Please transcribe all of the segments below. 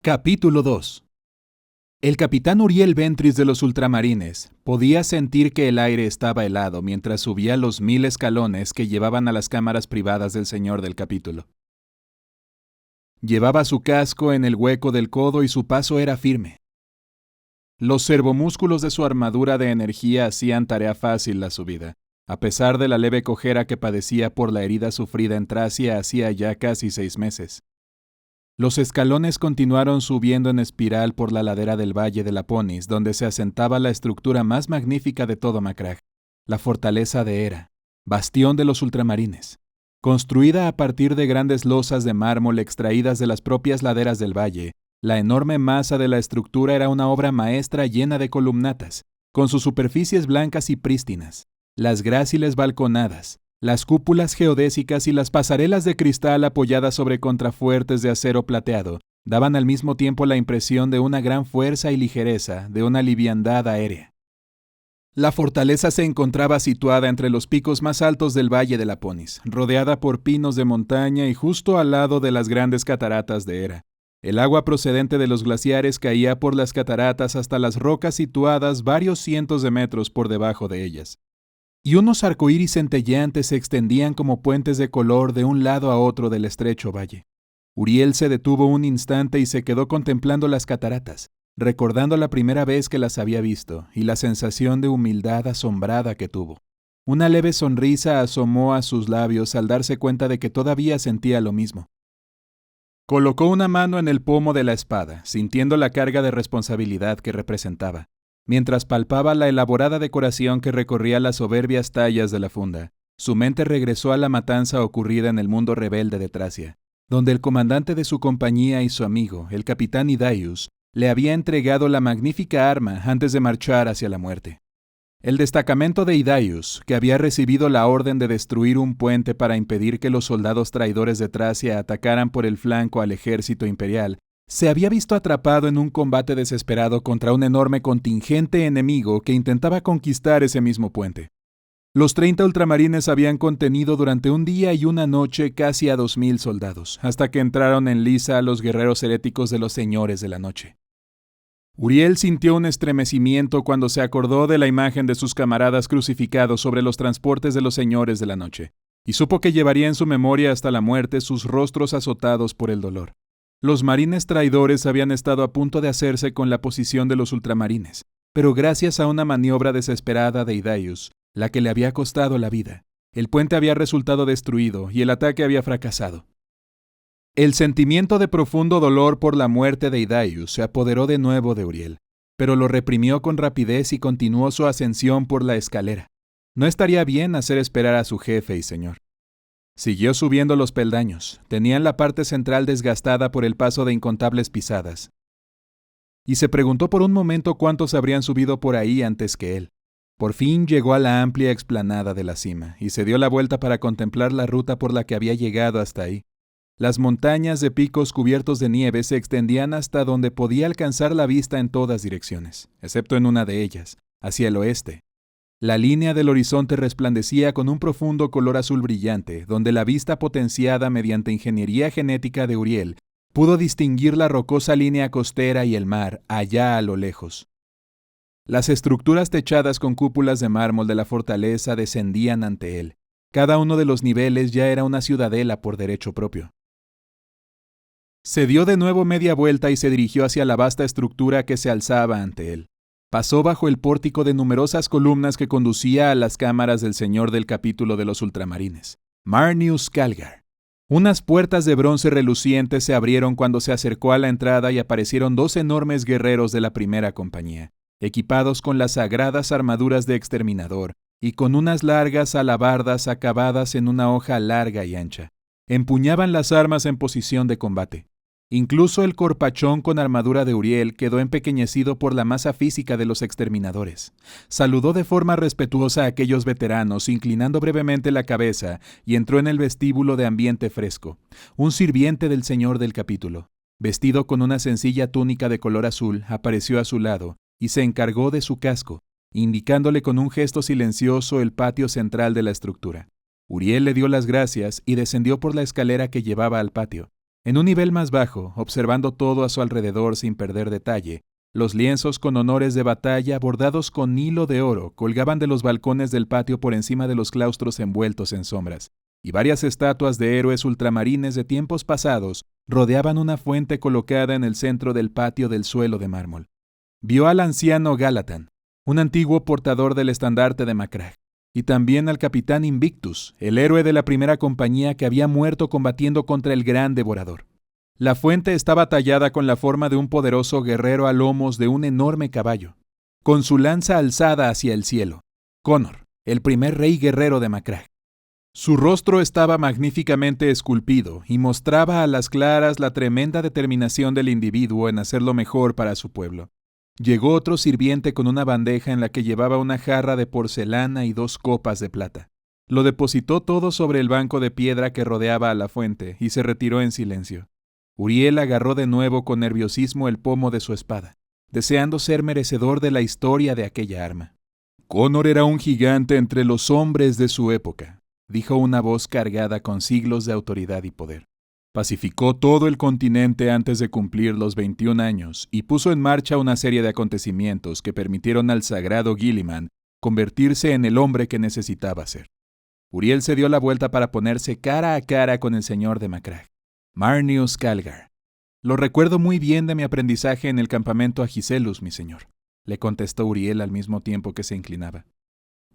Capítulo 2. El capitán Uriel Ventris de los ultramarines podía sentir que el aire estaba helado mientras subía los 1000 escalones que llevaban a las cámaras privadas del señor del capítulo. Llevaba su casco en el hueco del codo y su paso era firme. Los servomúsculos de su armadura de energía hacían tarea fácil la subida, a pesar de la leve cojera que padecía por la herida sufrida en Tracia hacía ya casi 6 meses. Los escalones continuaron subiendo en espiral por la ladera del Valle de Laponis, donde se asentaba la estructura más magnífica de todo Macragge, la fortaleza de Hera, bastión de los ultramarines. Construida a partir de grandes losas de mármol extraídas de las propias laderas del valle, la enorme masa de la estructura era una obra maestra llena de columnatas, con sus superficies blancas y prístinas, las gráciles balconadas, las cúpulas geodésicas y las pasarelas de cristal apoyadas sobre contrafuertes de acero plateado daban al mismo tiempo la impresión de una gran fuerza y ligereza, de una liviandad aérea. La fortaleza se encontraba situada entre los picos más altos del Valle de Laponis, rodeada por pinos de montaña y justo al lado de las grandes cataratas de Hera. El agua procedente de los glaciares caía por las cataratas hasta las rocas situadas varios cientos de metros por debajo de ellas. Y unos arcoíris centelleantes se extendían como puentes de color de un lado a otro del estrecho valle. Uriel se detuvo un instante y se quedó contemplando las cataratas, recordando la primera vez que las había visto y la sensación de humildad asombrada que tuvo. Una leve sonrisa asomó a sus labios al darse cuenta de que todavía sentía lo mismo. Colocó una mano en el pomo de la espada, sintiendo la carga de responsabilidad que representaba. Mientras palpaba la elaborada decoración que recorría las soberbias tallas de la funda, su mente regresó a la matanza ocurrida en el mundo rebelde de Tracia, donde el comandante de su compañía y su amigo, el capitán Idaius, le había entregado la magnífica arma antes de marchar hacia la muerte. El destacamento de Idaius, que había recibido la orden de destruir un puente para impedir que los soldados traidores de Tracia atacaran por el flanco al ejército imperial, se había visto atrapado en un combate desesperado contra un enorme contingente enemigo que intentaba conquistar ese mismo puente. Los 30 ultramarines habían contenido durante un día y una noche casi a 2000 soldados, hasta que entraron en liza los guerreros heréticos de los señores de la noche. Uriel sintió un estremecimiento cuando se acordó de la imagen de sus camaradas crucificados sobre los transportes de los señores de la noche, y supo que llevaría en su memoria hasta la muerte sus rostros azotados por el dolor. Los marines traidores habían estado a punto de hacerse con la posición de los ultramarines, pero gracias a una maniobra desesperada de Idaius, la que le había costado la vida, el puente había resultado destruido y el ataque había fracasado. El sentimiento de profundo dolor por la muerte de Idaius se apoderó de nuevo de Uriel, pero lo reprimió con rapidez y continuó su ascensión por la escalera. No estaría bien hacer esperar a su jefe y señor. Siguió subiendo los peldaños. Tenían la parte central desgastada por el paso de incontables pisadas. Y se preguntó por un momento cuántos habrían subido por ahí antes que él. Por fin llegó a la amplia explanada de la cima y se dio la vuelta para contemplar la ruta por la que había llegado hasta ahí. Las montañas de picos cubiertos de nieve se extendían hasta donde podía alcanzar la vista en todas direcciones, excepto en una de ellas, hacia el oeste. La línea del horizonte resplandecía con un profundo color azul brillante, donde la vista potenciada mediante ingeniería genética de Uriel pudo distinguir la rocosa línea costera y el mar, allá a lo lejos. Las estructuras techadas con cúpulas de mármol de la fortaleza descendían ante él. Cada uno de los niveles ya era una ciudadela por derecho propio. Se dio de nuevo media vuelta y se dirigió hacia la vasta estructura que se alzaba ante él. Pasó bajo el pórtico de numerosas columnas que conducía a las cámaras del señor del capítulo de los ultramarines, Marnius Calgar. Unas puertas de bronce relucientes se abrieron cuando se acercó a la entrada y aparecieron 2 enormes guerreros de la primera compañía, equipados con las sagradas armaduras de exterminador y con unas largas alabardas acabadas en una hoja larga y ancha. Empuñaban las armas en posición de combate. Incluso el corpachón con armadura de Uriel quedó empequeñecido por la masa física de los exterminadores. Saludó de forma respetuosa a aquellos veteranos, inclinando brevemente la cabeza, y entró en el vestíbulo de ambiente fresco. Un sirviente del señor del capítulo, vestido con una sencilla túnica de color azul, apareció a su lado y se encargó de su casco, indicándole con un gesto silencioso el patio central de la estructura. Uriel le dio las gracias y descendió por la escalera que llevaba al patio. En un nivel más bajo, observando todo a su alrededor sin perder detalle, los lienzos con honores de batalla bordados con hilo de oro colgaban de los balcones del patio por encima de los claustros envueltos en sombras, y varias estatuas de héroes ultramarines de tiempos pasados rodeaban una fuente colocada en el centro del patio del suelo de mármol. Vio al anciano Galatan, un antiguo portador del estandarte de Macragge, y también al capitán Invictus, el héroe de la primera compañía que había muerto combatiendo contra el gran devorador. La fuente estaba tallada con la forma de un poderoso guerrero a lomos de un enorme caballo, con su lanza alzada hacia el cielo. Conor, el primer rey guerrero de Macragge. Su rostro estaba magníficamente esculpido y mostraba a las claras la tremenda determinación del individuo en hacer lo mejor para su pueblo. Llegó otro sirviente con una bandeja en la que llevaba una jarra de porcelana y 2 copas de plata. Lo depositó todo sobre el banco de piedra que rodeaba a la fuente y se retiró en silencio. Uriel agarró de nuevo con nerviosismo el pomo de su espada, deseando ser merecedor de la historia de aquella arma. Conor era un gigante entre los hombres de su época, dijo una voz cargada con siglos de autoridad y poder. Pacificó todo el continente antes de cumplir los 21 años y puso en marcha una serie de acontecimientos que permitieron al sagrado Guilliman convertirse en el hombre que necesitaba ser. Uriel se dio la vuelta para ponerse cara a cara con el señor de Macragge, Marneus Calgar. Lo recuerdo muy bien de mi aprendizaje en el campamento Agiselus, mi señor, le contestó Uriel al mismo tiempo que se inclinaba.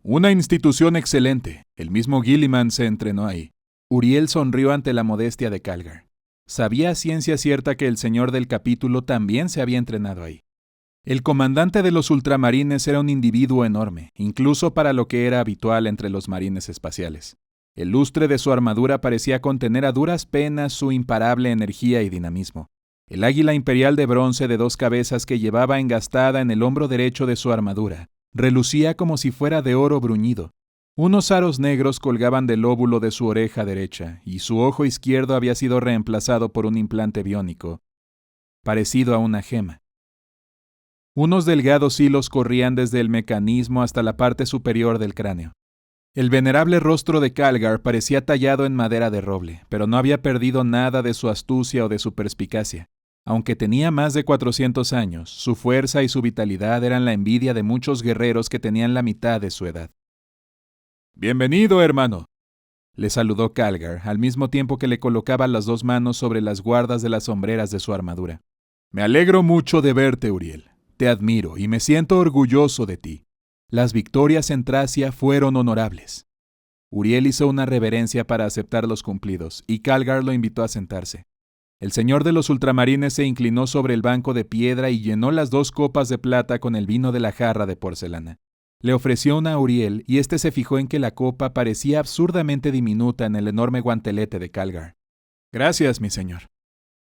Una institución excelente. El mismo Guilliman se entrenó ahí. Uriel sonrió ante la modestia de Calgar. Sabía a ciencia cierta que el señor del capítulo también se había entrenado ahí. El comandante de los ultramarines era un individuo enorme, incluso para lo que era habitual entre los marines espaciales. El lustre de su armadura parecía contener a duras penas su imparable energía y dinamismo. El águila imperial de bronce de 2 cabezas que llevaba engastada en el hombro derecho de su armadura relucía como si fuera de oro bruñido. Unos aros negros colgaban del lóbulo de su oreja derecha, y su ojo izquierdo había sido reemplazado por un implante biónico, parecido a una gema. Unos delgados hilos corrían desde el mecanismo hasta la parte superior del cráneo. El venerable rostro de Calgar parecía tallado en madera de roble, pero no había perdido nada de su astucia o de su perspicacia. Aunque tenía más de 400 años, su fuerza y su vitalidad eran la envidia de muchos guerreros que tenían la mitad de su edad. «Bienvenido, hermano», le saludó Calgar, al mismo tiempo que le colocaba las 2 manos sobre las guardas de las sombreras de su armadura. «Me alegro mucho de verte, Uriel. Te admiro y me siento orgulloso de ti. Las victorias en Tracia fueron honorables». Uriel hizo una reverencia para aceptar los cumplidos, y Calgar lo invitó a sentarse. El señor de los ultramarines se inclinó sobre el banco de piedra y llenó las 2 copas de plata con el vino de la jarra de porcelana. Le ofreció una a Uriel y éste se fijó en que la copa parecía absurdamente diminuta en el enorme guantelete de Calgar. «Gracias, mi señor»,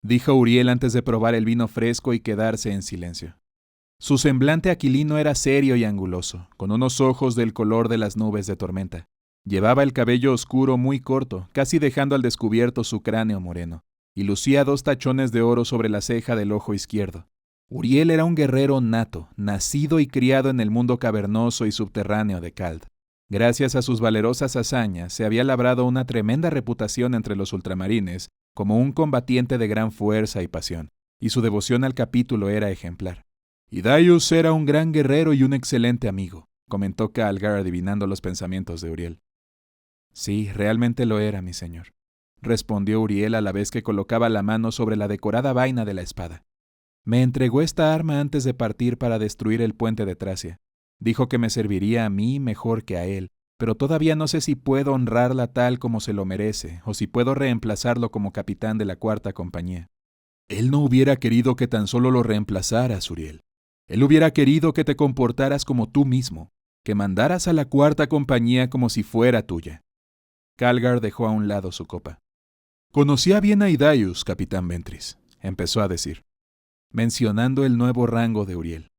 dijo Uriel antes de probar el vino fresco y quedarse en silencio. Su semblante aquilino era serio y anguloso, con unos ojos del color de las nubes de tormenta. Llevaba el cabello oscuro muy corto, casi dejando al descubierto su cráneo moreno, y lucía 2 tachones de oro sobre la ceja del ojo izquierdo. Uriel era un guerrero nato, nacido y criado en el mundo cavernoso y subterráneo de Kald. Gracias a sus valerosas hazañas, se había labrado una tremenda reputación entre los ultramarines como un combatiente de gran fuerza y pasión, y su devoción al capítulo era ejemplar. «Hidaius era un gran guerrero y un excelente amigo», comentó Calgar adivinando los pensamientos de Uriel. «Sí, realmente lo era, mi señor», respondió Uriel a la vez que colocaba la mano sobre la decorada vaina de la espada. «Me entregó esta arma antes de partir para destruir el puente de Tracia. Dijo que me serviría a mí mejor que a él, pero todavía no sé si puedo honrarla tal como se lo merece, o si puedo reemplazarlo como capitán de la 4ª compañía». «Él no hubiera querido que tan solo lo reemplazaras, Uriel. Él hubiera querido que te comportaras como tú mismo, que mandaras a la 4ª compañía como si fuera tuya». Calgar dejó a un lado su copa. «Conocía bien a Hidaius, capitán Ventris», empezó a decir, mencionando el nuevo rango de Uriel.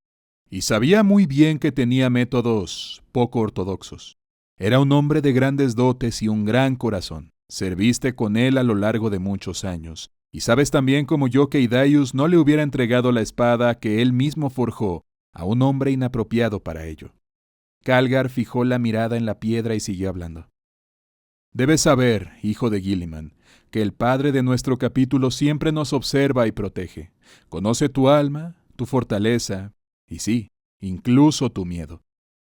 «Y sabía muy bien que tenía métodos poco ortodoxos. Era un hombre de grandes dotes y un gran corazón. Serviste con él a lo largo de muchos años, y sabes también como yo que Hidaius no le hubiera entregado la espada que él mismo forjó a un hombre inapropiado para ello». Calgar fijó la mirada en la piedra y siguió hablando. Debes saber, hijo de Gilliman, que el Padre de nuestro capítulo siempre nos observa y protege. Conoce tu alma, tu fortaleza, y sí, incluso tu miedo.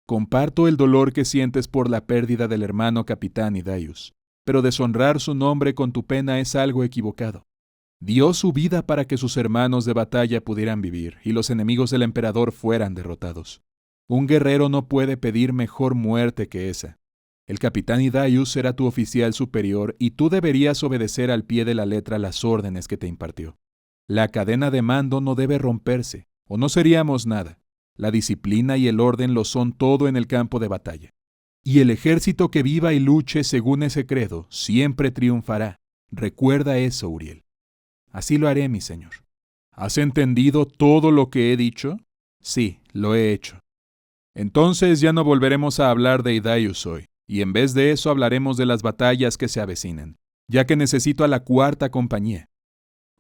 Comparto el dolor que sientes por la pérdida del hermano capitán Idaius, pero deshonrar su nombre con tu pena es algo equivocado. Dio su vida para que sus hermanos de batalla pudieran vivir y los enemigos del emperador fueran derrotados. Un guerrero no puede pedir mejor muerte que esa. El capitán Idaius era tu oficial superior y tú deberías obedecer al pie de la letra las órdenes que te impartió. La cadena de mando no debe romperse, o no seríamos nada. La disciplina y el orden lo son todo en el campo de batalla. Y el ejército que viva y luche según ese credo siempre triunfará. Recuerda eso, Uriel. Así lo haré, mi señor. ¿Has entendido todo lo que he dicho? Sí, lo he hecho. Entonces ya no volveremos a hablar de Idaius hoy, y en vez de eso hablaremos de las batallas que se avecinan, ya que necesito a la cuarta compañía.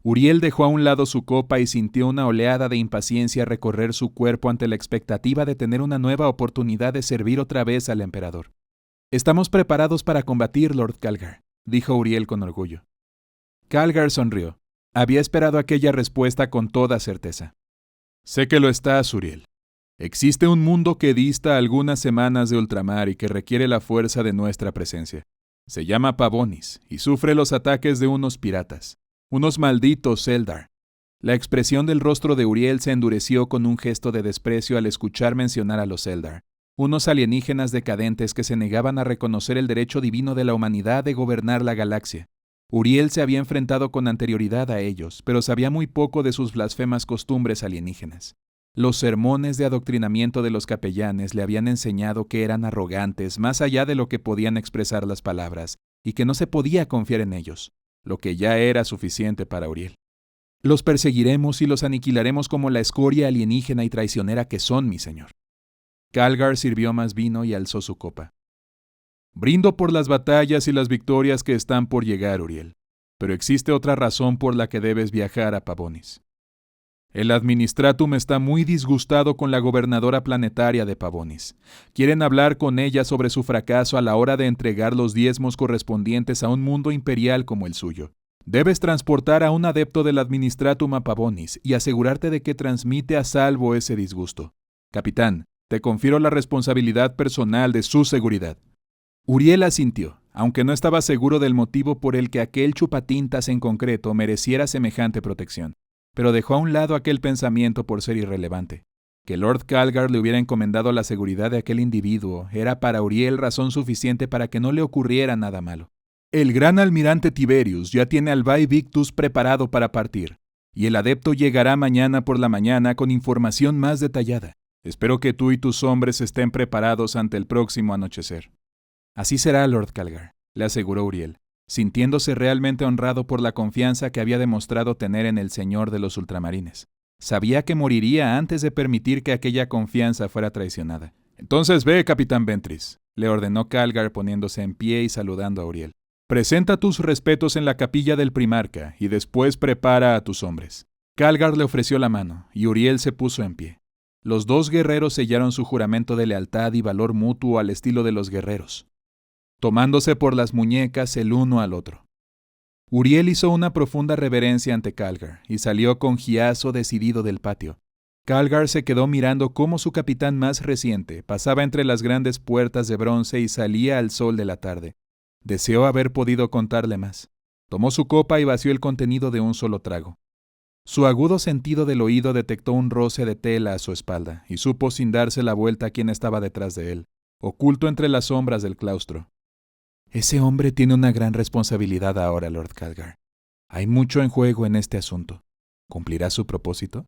Uriel dejó a un lado su copa y sintió una oleada de impaciencia recorrer su cuerpo ante la expectativa de tener una nueva oportunidad de servir otra vez al emperador. «Estamos preparados para combatir, Lord Calgar», dijo Uriel con orgullo. Calgar sonrió. Había esperado aquella respuesta con toda certeza. «Sé que lo estás, Uriel. Existe un mundo que dista algunas semanas de ultramar y que requiere la fuerza de nuestra presencia. Se llama Pavonis y sufre los ataques de unos piratas. Unos malditos Eldar». La expresión del rostro de Uriel se endureció con un gesto de desprecio al escuchar mencionar a los Eldar, unos alienígenas decadentes que se negaban a reconocer el derecho divino de la humanidad de gobernar la galaxia. Uriel se había enfrentado con anterioridad a ellos, pero sabía muy poco de sus blasfemas costumbres alienígenas. Los sermones de adoctrinamiento de los capellanes le habían enseñado que eran arrogantes más allá de lo que podían expresar las palabras, y que no se podía confiar en ellos, lo que ya era suficiente para Uriel. «Los perseguiremos y los aniquilaremos como la escoria alienígena y traicionera que son, mi señor». Calgar sirvió más vino y alzó su copa. «Brindo por las batallas y las victorias que están por llegar, Uriel, pero existe otra razón por la que debes viajar a Pavonis. El Administratum está muy disgustado con la gobernadora planetaria de Pavonis. Quieren hablar con ella sobre su fracaso a la hora de entregar los diezmos correspondientes a un mundo imperial como el suyo. Debes transportar a un adepto del Administratum a Pavonis y asegurarte de que transmite a salvo ese disgusto. Capitán, te confiero la responsabilidad personal de su seguridad». Uriel asintió, aunque no estaba seguro del motivo por el que aquel chupatintas en concreto mereciera semejante protección, pero dejó a un lado aquel pensamiento por ser irrelevante. Que Lord Calgar le hubiera encomendado la seguridad de aquel individuo era para Uriel razón suficiente para que no le ocurriera nada malo. El gran almirante Tiberius ya tiene al Vae Victus preparado para partir, y el adepto llegará mañana por la mañana con información más detallada. Espero que tú y tus hombres estén preparados ante el próximo anochecer. «Así será, Lord Calgar», le aseguró Uriel, sintiéndose realmente honrado por la confianza que había demostrado tener en el señor de los ultramarines. Sabía que moriría antes de permitir que aquella confianza fuera traicionada. «Entonces ve, capitán Ventris», le ordenó Calgar poniéndose en pie y saludando a Uriel. «Presenta tus respetos en la capilla del primarca y después prepara a tus hombres». Calgar le ofreció la mano y Uriel se puso en pie. Los dos guerreros sellaron su juramento de lealtad y valor mutuo al estilo de los guerreros, tomándose por las muñecas el uno al otro. Uriel hizo una profunda reverencia ante Calgar y salió con giazo decidido del patio. Calgar se quedó mirando cómo su capitán más reciente pasaba entre las grandes puertas de bronce y salía al sol de la tarde. Deseó haber podido contarle más. Tomó su copa y vació el contenido de un solo trago. Su agudo sentido del oído detectó un roce de tela a su espalda y supo sin darse la vuelta a quién estaba detrás de él, oculto entre las sombras del claustro. «Ese hombre tiene una gran responsabilidad ahora, Lord Calgar. Hay mucho en juego en este asunto. ¿Cumplirá su propósito?»,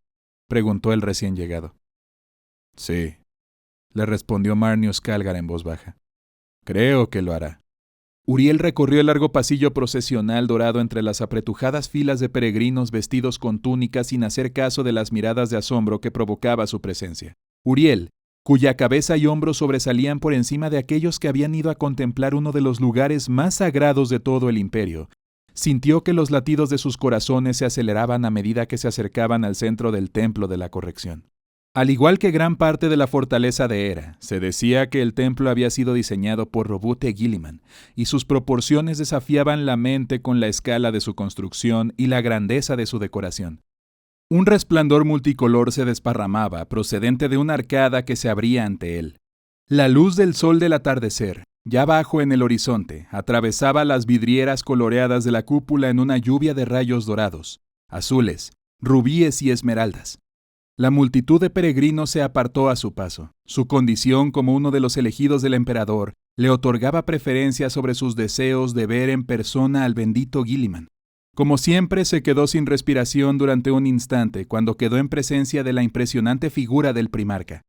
preguntó el recién llegado. «Sí», le respondió Marnius Calgar en voz baja. «Creo que lo hará». Uriel recorrió el largo pasillo procesional dorado entre las apretujadas filas de peregrinos vestidos con túnicas sin hacer caso de las miradas de asombro que provocaba su presencia. Uriel, cuya cabeza y hombros sobresalían por encima de aquellos que habían ido a contemplar uno de los lugares más sagrados de todo el imperio, sintió que los latidos de sus corazones se aceleraban a medida que se acercaban al centro del templo de la corrección. Al igual que gran parte de la fortaleza de Hera, se decía que el templo había sido diseñado por Robute Guilliman, y sus proporciones desafiaban la mente con la escala de su construcción y la grandeza de su decoración. Un resplandor multicolor se desparramaba, procedente de una arcada que se abría ante él. La luz del sol del atardecer, ya bajo en el horizonte, atravesaba las vidrieras coloreadas de la cúpula en una lluvia de rayos dorados, azules, rubíes y esmeraldas. La multitud de peregrinos se apartó a su paso. Su condición como uno de los elegidos del emperador le otorgaba preferencia sobre sus deseos de ver en persona al bendito Guilliman. Como siempre, se quedó sin respiración durante un instante cuando quedó en presencia de la impresionante figura del primarca.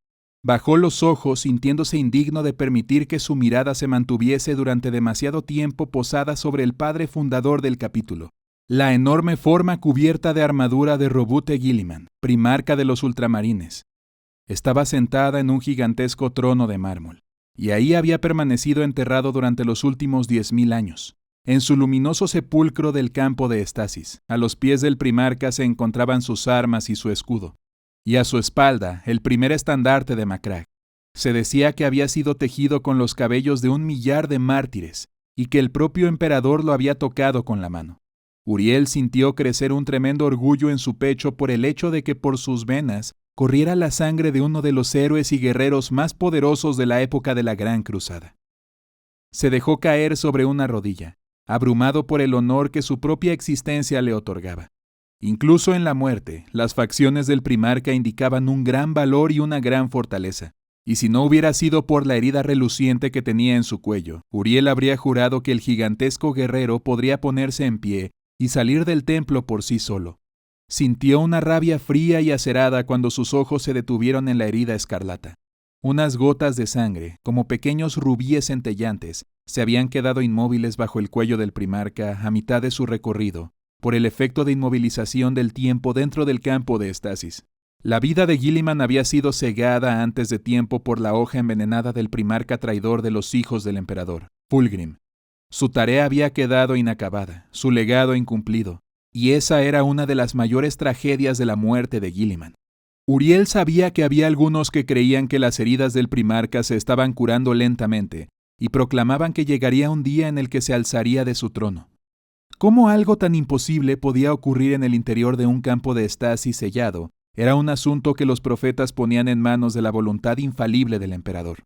Bajó los ojos sintiéndose indigno de permitir que su mirada se mantuviese durante demasiado tiempo posada sobre el padre fundador del capítulo. La enorme forma cubierta de armadura de Robute Guilliman, primarca de los ultramarines. Estaba sentada en un gigantesco trono de mármol, y ahí había permanecido enterrado durante los últimos 10.000 años. En su luminoso sepulcro del campo de estasis, a los pies del primarca se encontraban sus armas y su escudo, y a su espalda el primer estandarte de Macragge. Se decía que había sido tejido con los cabellos de 1.000.000 de mártires, y que el propio emperador lo había tocado con la mano. Uriel sintió crecer un tremendo orgullo en su pecho por el hecho de que por sus venas corriera la sangre de uno de los héroes y guerreros más poderosos de la época de la Gran Cruzada. Se dejó caer sobre una rodilla, abrumado por el honor que su propia existencia le otorgaba. Incluso en la muerte, las facciones del primarca indicaban un gran valor y una gran fortaleza. Y si no hubiera sido por la herida reluciente que tenía en su cuello, Uriel habría jurado que el gigantesco guerrero podría ponerse en pie y salir del templo por sí solo. Sintió una rabia fría y acerada cuando sus ojos se detuvieron en la herida escarlata. Unas gotas de sangre, como pequeños rubíes centellantes, se habían quedado inmóviles bajo el cuello del primarca a mitad de su recorrido, por el efecto de inmovilización del tiempo dentro del campo de estasis. La vida de Guilliman había sido cegada antes de tiempo por la hoja envenenada del primarca traidor de los hijos del emperador, Fulgrim. Su tarea había quedado inacabada, su legado incumplido, y esa era una de las mayores tragedias de la muerte de Guilliman. Uriel sabía que había algunos que creían que las heridas del primarca se estaban curando lentamente, y proclamaban que llegaría un día en el que se alzaría de su trono. ¿Cómo algo tan imposible podía ocurrir en el interior de un campo de estasis sellado? Era un asunto que los profetas ponían en manos de la voluntad infalible del emperador.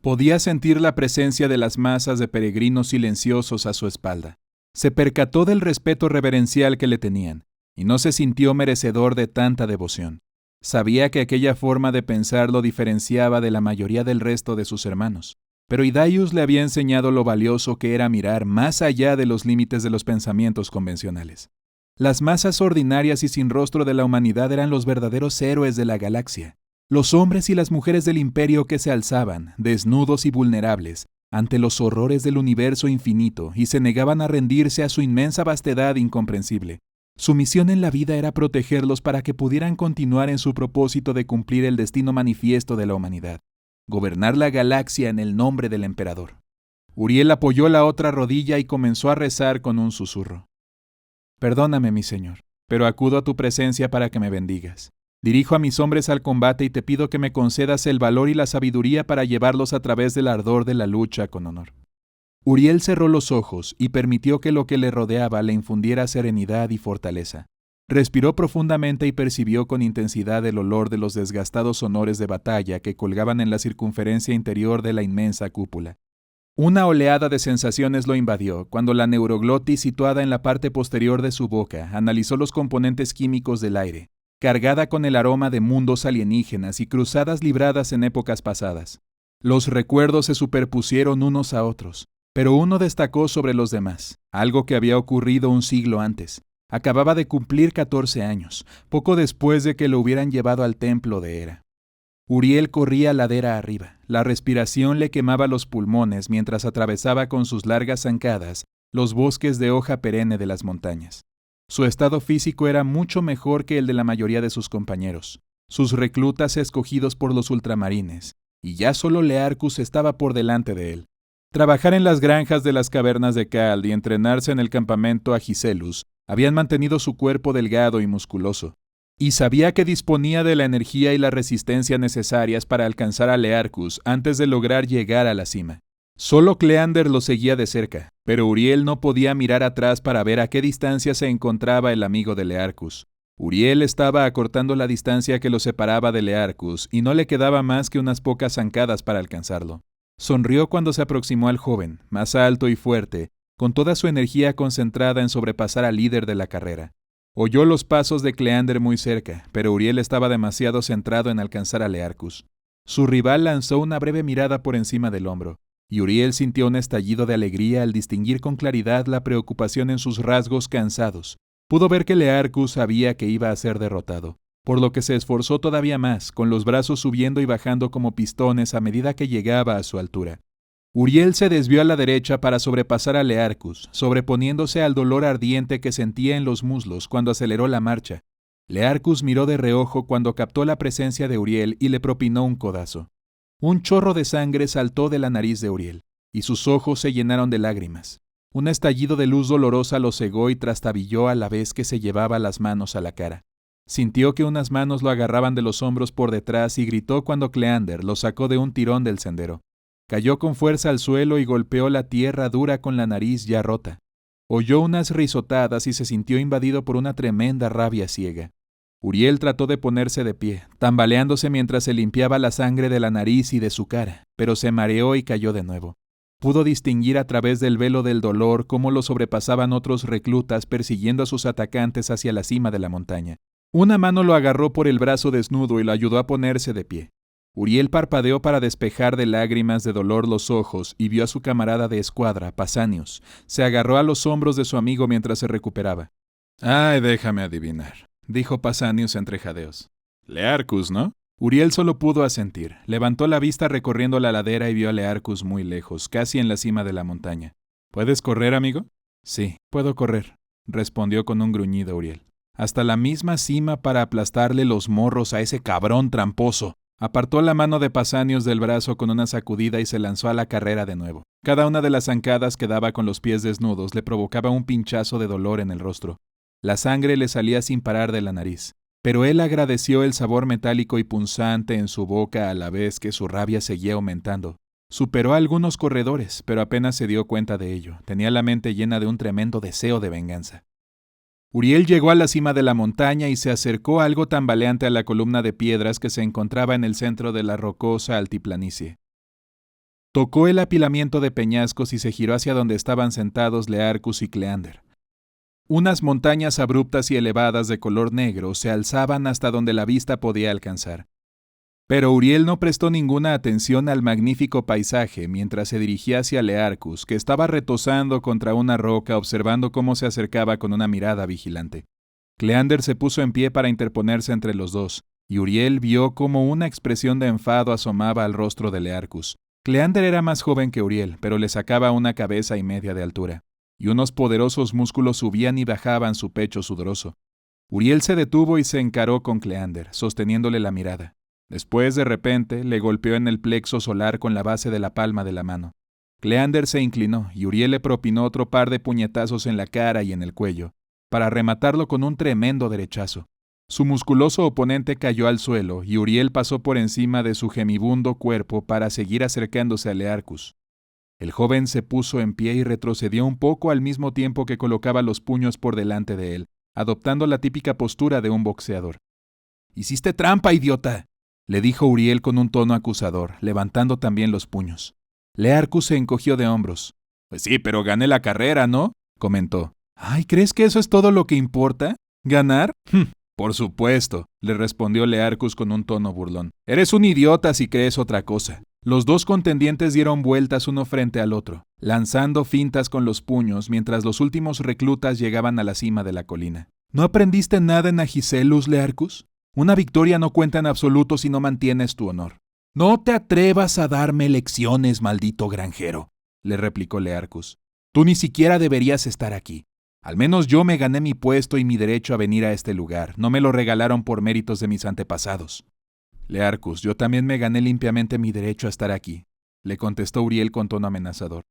Podía sentir la presencia de las masas de peregrinos silenciosos a su espalda. Se percató del respeto reverencial que le tenían, y no se sintió merecedor de tanta devoción. Sabía que aquella forma de pensar lo diferenciaba de la mayoría del resto de sus hermanos, pero Idaius le había enseñado lo valioso que era mirar más allá de los límites de los pensamientos convencionales. Las masas ordinarias y sin rostro de la humanidad eran los verdaderos héroes de la galaxia. Los hombres y las mujeres del imperio que se alzaban, desnudos y vulnerables, ante los horrores del universo infinito y se negaban a rendirse a su inmensa vastedad incomprensible. Su misión en la vida era protegerlos para que pudieran continuar en su propósito de cumplir el destino manifiesto de la humanidad, gobernar la galaxia en el nombre del emperador. Uriel apoyó la otra rodilla y comenzó a rezar con un susurro. Perdóname, mi señor, pero acudo a tu presencia para que me bendigas. Dirijo a mis hombres al combate y te pido que me concedas el valor y la sabiduría para llevarlos a través del ardor de la lucha con honor. Uriel cerró los ojos y permitió que lo que le rodeaba le infundiera serenidad y fortaleza. Respiró profundamente y percibió con intensidad el olor de los desgastados honores de batalla que colgaban en la circunferencia interior de la inmensa cúpula. Una oleada de sensaciones lo invadió cuando la neuroglotis situada en la parte posterior de su boca analizó los componentes químicos del aire, cargada con el aroma de mundos alienígenas y cruzadas libradas en épocas pasadas. Los recuerdos se superpusieron unos a otros, pero uno destacó sobre los demás, algo que había ocurrido un siglo antes. Acababa de cumplir 14 años, poco después de que lo hubieran llevado al templo de Hera. Uriel corría ladera arriba. La respiración le quemaba los pulmones mientras atravesaba con sus largas zancadas los bosques de hoja perenne de las montañas. Su estado físico era mucho mejor que el de la mayoría de sus compañeros, sus reclutas escogidos por los ultramarines, y ya solo Learcus estaba por delante de él. Trabajar en las granjas de las cavernas de Kald y entrenarse en el campamento Agiselus habían mantenido su cuerpo delgado y musculoso. y sabía que disponía de la energía y la resistencia necesarias para alcanzar a Learcus antes de lograr llegar a la cima. Solo Cleander lo seguía de cerca, pero Uriel no podía mirar atrás para ver a qué distancia se encontraba el amigo de Learcus. Uriel estaba acortando la distancia que lo separaba de Learcus y no le quedaba más que unas pocas zancadas para alcanzarlo. Sonrió cuando se aproximó al joven, más alto y fuerte, con toda su energía concentrada en sobrepasar al líder de la carrera. Oyó los pasos de Cleander muy cerca, pero Uriel estaba demasiado centrado en alcanzar a Learcus. Su rival lanzó una breve mirada por encima del hombro, y Uriel sintió un estallido de alegría al distinguir con claridad la preocupación en sus rasgos cansados. Pudo ver que Learcus sabía que iba a ser derrotado, por lo que se esforzó todavía más, con los brazos subiendo y bajando como pistones a medida que llegaba a su altura. Uriel se desvió a la derecha para sobrepasar a Learcus, sobreponiéndose al dolor ardiente que sentía en los muslos cuando aceleró la marcha. Learcus miró de reojo cuando captó la presencia de Uriel y le propinó un codazo. Un chorro de sangre saltó de la nariz de Uriel, y sus ojos se llenaron de lágrimas. Un estallido de luz dolorosa lo cegó y trastabilló a la vez que se llevaba las manos a la cara. Sintió que unas manos lo agarraban de los hombros por detrás y gritó cuando Cleander lo sacó de un tirón del sendero. Cayó con fuerza al suelo y golpeó la tierra dura con la nariz ya rota. Oyó unas risotadas y se sintió invadido por una tremenda rabia ciega. Uriel trató de ponerse de pie, tambaleándose mientras se limpiaba la sangre de la nariz y de su cara, pero se mareó y cayó de nuevo. Pudo distinguir a través del velo del dolor cómo lo sobrepasaban otros reclutas persiguiendo a sus atacantes hacia la cima de la montaña. Una mano lo agarró por el brazo desnudo y lo ayudó a ponerse de pie. Uriel parpadeó para despejar de lágrimas de dolor los ojos y vio a su camarada de escuadra, Pausanias. Se agarró a los hombros de su amigo mientras se recuperaba. «Ay, déjame adivinar», dijo Pausanias entre jadeos. «Learcus, ¿no?» Uriel solo pudo asentir. Levantó la vista recorriendo la ladera y vio a Learcus muy lejos, casi en la cima de la montaña. «¿Puedes correr, amigo?» «Sí, puedo correr», respondió con un gruñido Uriel. «Hasta la misma cima para aplastarle los morros a ese cabrón tramposo». Apartó la mano de Pausanias del brazo con una sacudida y se lanzó a la carrera de nuevo. Cada una de las zancadas que daba con los pies desnudos le provocaba un pinchazo de dolor en el rostro. La sangre le salía sin parar de la nariz. Pero él agradeció el sabor metálico y punzante en su boca a la vez que su rabia seguía aumentando. Superó a algunos corredores, pero apenas se dio cuenta de ello. Tenía la mente llena de un tremendo deseo de venganza. Uriel llegó a la cima de la montaña y se acercó algo tambaleante a la columna de piedras que se encontraba en el centro de la rocosa altiplanicie. Tocó el apilamiento de peñascos y se giró hacia donde estaban sentados Learcus y Cleander. Unas montañas abruptas y elevadas de color negro se alzaban hasta donde la vista podía alcanzar. Pero Uriel no prestó ninguna atención al magnífico paisaje mientras se dirigía hacia Learcus, que estaba retozando contra una roca observando cómo se acercaba con una mirada vigilante. Cleander se puso en pie para interponerse entre los dos, y Uriel vio cómo una expresión de enfado asomaba al rostro de Learcus. Cleander era más joven que Uriel, pero le sacaba una cabeza y media de altura, y unos poderosos músculos subían y bajaban su pecho sudoroso. Uriel se detuvo y se encaró con Cleander, sosteniéndole la mirada. Después, de repente, le golpeó en el plexo solar con la base de la palma de la mano. Cleander se inclinó y Uriel le propinó otro par de puñetazos en la cara y en el cuello, para rematarlo con un tremendo derechazo. Su musculoso oponente cayó al suelo y Uriel pasó por encima de su gemibundo cuerpo para seguir acercándose a Learcus. El joven se puso en pie y retrocedió un poco al mismo tiempo que colocaba los puños por delante de él, adoptando la típica postura de un boxeador. «¡Hiciste trampa, idiota!», le dijo Uriel con un tono acusador, levantando también los puños. Learcus se encogió de hombros. «Pues sí, pero gané la carrera, ¿no?», comentó. «Ay, ¿crees que eso es todo lo que importa? ¿Ganar? Por supuesto», le respondió Learcus con un tono burlón. «Eres un idiota si crees otra cosa». Los dos contendientes dieron vueltas uno frente al otro, lanzando fintas con los puños mientras los últimos reclutas llegaban a la cima de la colina. «¿No aprendiste nada en Agiselus, Learcus? Una victoria no cuenta en absoluto si no mantienes tu honor». «No te atrevas a darme lecciones, maldito granjero», le replicó Learcus. «Tú ni siquiera deberías estar aquí. Al menos yo me gané mi puesto y mi derecho a venir a este lugar. No me lo regalaron por méritos de mis antepasados». «Learcus, yo también me gané limpiamente mi derecho a estar aquí», le contestó Uriel con tono amenazador.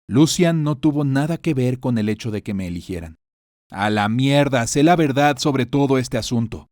«Lucian no tuvo nada que ver con el hecho de que me eligieran». «A la mierda, sé la verdad sobre todo este asunto».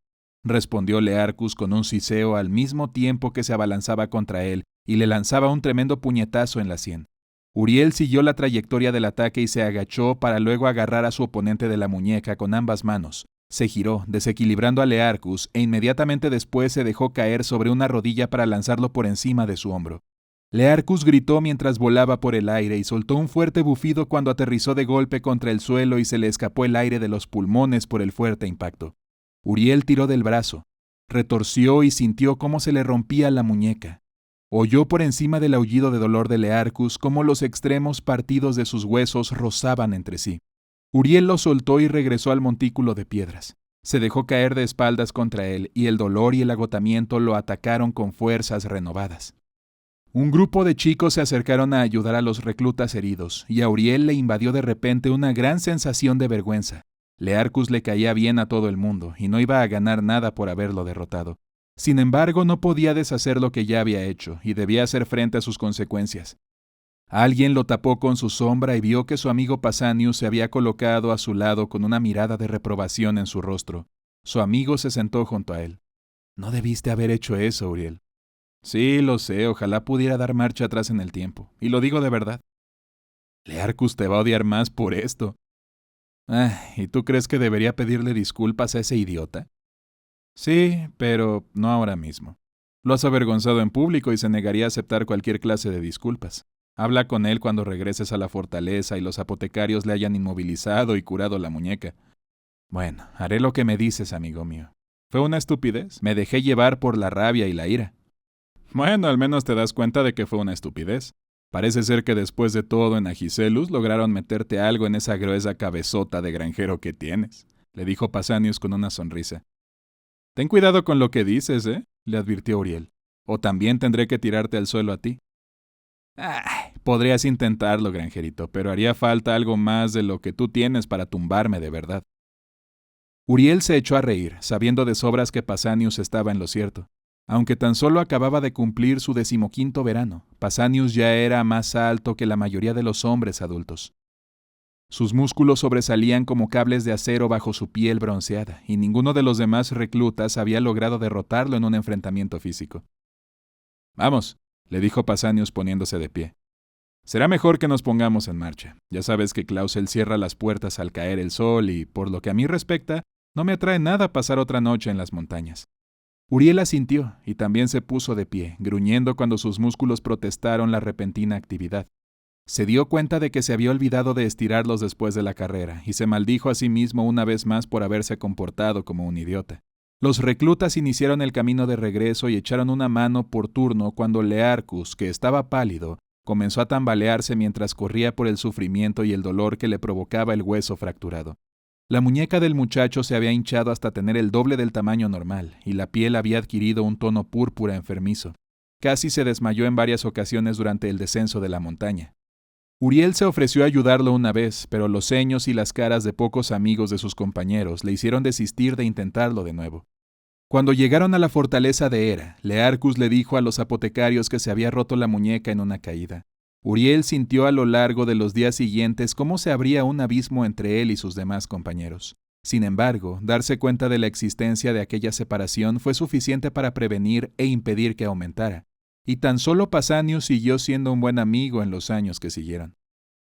respondió Learcus con un siseo al mismo tiempo que se abalanzaba contra él y le lanzaba un tremendo puñetazo en la sien. Uriel siguió la trayectoria del ataque y se agachó para luego agarrar a su oponente de la muñeca con ambas manos. Se giró, desequilibrando a Learcus, e inmediatamente después se dejó caer sobre una rodilla para lanzarlo por encima de su hombro. Learcus gritó mientras volaba por el aire y soltó un fuerte bufido cuando aterrizó de golpe contra el suelo y se le escapó el aire de los pulmones por el fuerte impacto. Uriel tiró del brazo, retorció y sintió cómo se le rompía la muñeca. Oyó por encima del aullido de dolor de Learcus cómo los extremos partidos de sus huesos rozaban entre sí. Uriel lo soltó y regresó al montículo de piedras. Se dejó caer de espaldas contra él y el dolor y el agotamiento lo atacaron con fuerzas renovadas. Un grupo de chicos se acercaron a ayudar a los reclutas heridos y a Uriel le invadió de repente una gran sensación de vergüenza. Learcus le caía bien a todo el mundo y no iba a ganar nada por haberlo derrotado. Sin embargo, no podía deshacer lo que ya había hecho y debía hacer frente a sus consecuencias. Alguien lo tapó con su sombra y vio que su amigo Pausanias se había colocado a su lado con una mirada de reprobación en su rostro. Su amigo se sentó junto a él. «No debiste haber hecho eso, Uriel». «Sí, lo sé, ojalá pudiera dar marcha atrás en el tiempo, y lo digo de verdad». «Learcus te va a odiar más por esto». ¿Y tú crees que debería pedirle disculpas a ese idiota?» «Sí, pero no ahora mismo. Lo has avergonzado en público y se negaría a aceptar cualquier clase de disculpas. Habla con él cuando regreses a la fortaleza y los apotecarios le hayan inmovilizado y curado la muñeca». «Bueno, haré lo que me dices, amigo mío. Fue una estupidez. Me dejé llevar por la rabia y la ira». «Bueno, al menos te das cuenta de que fue una estupidez. Parece ser que después de todo en Agiselus lograron meterte algo en esa gruesa cabezota de granjero que tienes», le dijo Pausanias con una sonrisa. «Ten cuidado con lo que dices, le advirtió Uriel. «O también tendré que tirarte al suelo a ti». Podrías intentarlo, granjerito, pero haría falta algo más de lo que tú tienes para tumbarme de verdad». Uriel se echó a reír, sabiendo de sobras que Pausanias estaba en lo cierto. Aunque tan solo acababa de cumplir su 15º verano, Pausanias ya era más alto que la mayoría de los hombres adultos. Sus músculos sobresalían como cables de acero bajo su piel bronceada, y ninguno de los demás reclutas había logrado derrotarlo en un enfrentamiento físico. «Vamos», le dijo Pausanias poniéndose de pie. «Será mejor que nos pongamos en marcha. Ya sabes que Clausel cierra las puertas al caer el sol y, por lo que a mí respecta, no me atrae nada pasar otra noche en las montañas». Uriel asintió y también se puso de pie, gruñendo cuando sus músculos protestaron la repentina actividad. Se dio cuenta de que se había olvidado de estirarlos después de la carrera y se maldijo a sí mismo una vez más por haberse comportado como un idiota. Los reclutas iniciaron el camino de regreso y echaron una mano por turno cuando Learcus, que estaba pálido, comenzó a tambalearse mientras corría por el sufrimiento y el dolor que le provocaba el hueso fracturado. La muñeca del muchacho se había hinchado hasta tener el doble del tamaño normal y la piel había adquirido un tono púrpura enfermizo. Casi se desmayó en varias ocasiones durante el descenso de la montaña. Uriel se ofreció a ayudarlo una vez, pero los ceños y las caras de pocos amigos de sus compañeros le hicieron desistir de intentarlo de nuevo. Cuando llegaron a la fortaleza de Hera, Learcus le dijo a los apotecarios que se había roto la muñeca en una caída. Uriel sintió a lo largo de los días siguientes cómo se abría un abismo entre él y sus demás compañeros. Sin embargo, darse cuenta de la existencia de aquella separación fue suficiente para prevenir e impedir que aumentara. Y tan solo Pausanias siguió siendo un buen amigo en los años que siguieron.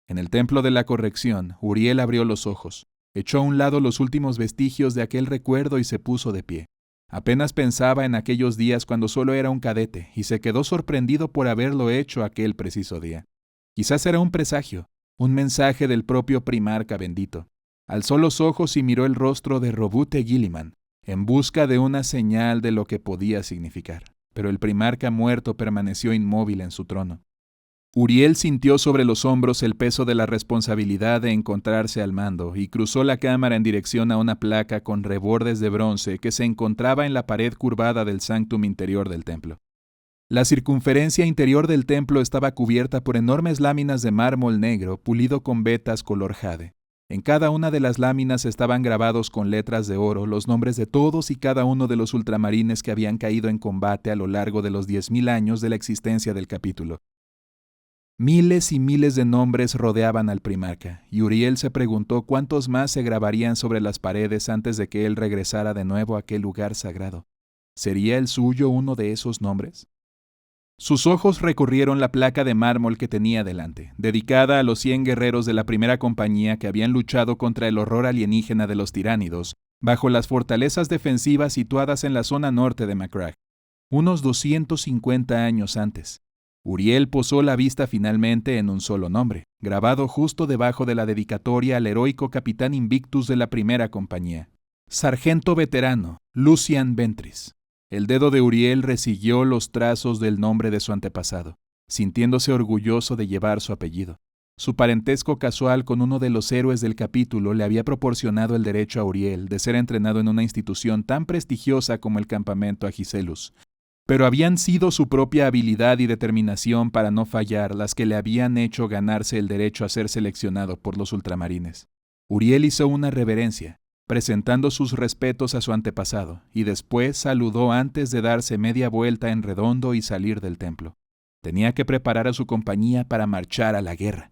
En el templo de la corrección, Uriel abrió los ojos, echó a un lado los últimos vestigios de aquel recuerdo y se puso de pie. Apenas pensaba en aquellos días cuando solo era un cadete y se quedó sorprendido por haberlo hecho aquel preciso día. Quizás era un presagio, un mensaje del propio primarca bendito. Alzó los ojos y miró el rostro de Robute Guilliman, en busca de una señal de lo que podía significar. Pero el primarca muerto permaneció inmóvil en su trono. Uriel sintió sobre los hombros el peso de la responsabilidad de encontrarse al mando y cruzó la cámara en dirección a una placa con rebordes de bronce que se encontraba en la pared curvada del sanctum interior del templo. La circunferencia interior del templo estaba cubierta por enormes láminas de mármol negro pulido con vetas color jade. En cada una de las láminas estaban grabados con letras de oro los nombres de todos y cada uno de los ultramarines que habían caído en combate a lo largo de los 10.000 años de la existencia del capítulo. Miles y miles de nombres rodeaban al primarca, y Uriel se preguntó cuántos más se grabarían sobre las paredes antes de que él regresara de nuevo a aquel lugar sagrado. ¿Sería el suyo uno de esos nombres? Sus ojos recorrieron la placa de mármol que tenía delante, dedicada a los 100 guerreros de la primera compañía que habían luchado contra el horror alienígena de los tiránidos, bajo las fortalezas defensivas situadas en la zona norte de Macragge, unos 250 años antes. Uriel posó la vista finalmente en un solo nombre, grabado justo debajo de la dedicatoria al heroico capitán Invictus de la primera compañía. Sargento veterano, Lucian Ventris. El dedo de Uriel resiguió los trazos del nombre de su antepasado, sintiéndose orgulloso de llevar su apellido. Su parentesco casual con uno de los héroes del capítulo le había proporcionado el derecho a Uriel de ser entrenado en una institución tan prestigiosa como el campamento Agiselus, pero habían sido su propia habilidad y determinación para no fallar las que le habían hecho ganarse el derecho a ser seleccionado por los ultramarines. Uriel hizo una reverencia, presentando sus respetos a su antepasado, y después saludó antes de darse media vuelta en redondo y salir del templo. Tenía que preparar a su compañía para marchar a la guerra.